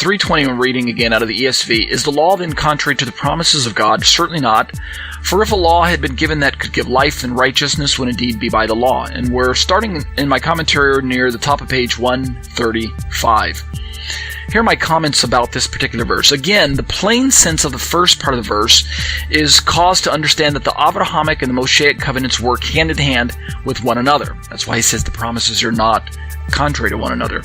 3:20, reading again out of the ESV, "Is the law then contrary to the promises of God? Certainly not. For if a law had been given that could give life, then righteousness would indeed be by the law." And we're starting in my commentary near the top of page 135. Here are my comments about this particular verse. Again, the plain sense of the first part of the verse is cause to understand that the Abrahamic and the Mosaic covenants work hand in hand with one another. That's why he says the promises are not contrary to one another.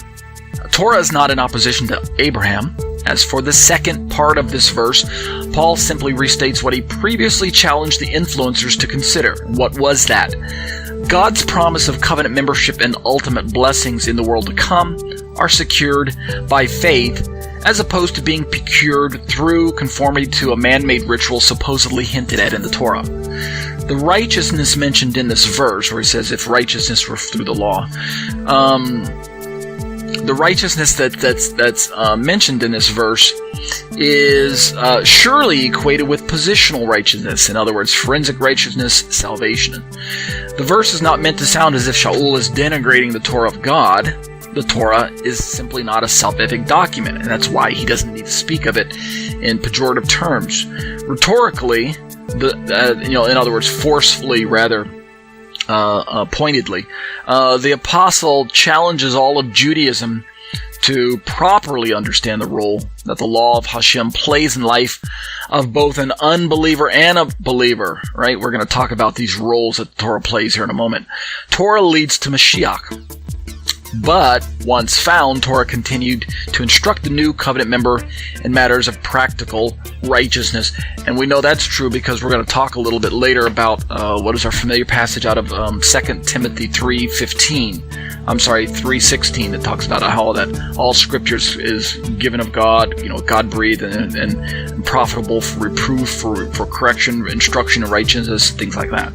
Torah is not in opposition to Abraham. As for the second part of this verse, Paul simply restates what he previously challenged the influencers to consider. What was that? God's promise of covenant membership and ultimate blessings in the world to come are secured by faith, as opposed to being procured through conformity to a man-made ritual supposedly hinted at in the Torah. The righteousness mentioned in this verse, where he says, if righteousness were through the law, the righteousness that's mentioned in this verse is surely equated with positional righteousness. In other words, forensic righteousness, salvation. The verse is not meant to sound as if Sha'ul is denigrating the Torah of God. The Torah is simply not a salvific document, and that's why he doesn't need to speak of it in pejorative terms. Rhetorically, in other words, forcefully rather, pointedly, the apostle challenges all of Judaism to properly understand the role that the law of Hashem plays in life of both an unbeliever and a believer, right? We're going to talk about these roles that the Torah plays here in a moment. Torah leads to Mashiach. But, once found, Torah continued to instruct the new covenant member in matters of practical righteousness. And we know that's true because we're going to talk a little bit later about what is our familiar passage out of 2 Timothy 3:16 that talks about how that all scriptures is given of God, God-breathed and profitable for reproof, for correction, instruction, and righteousness, things like that.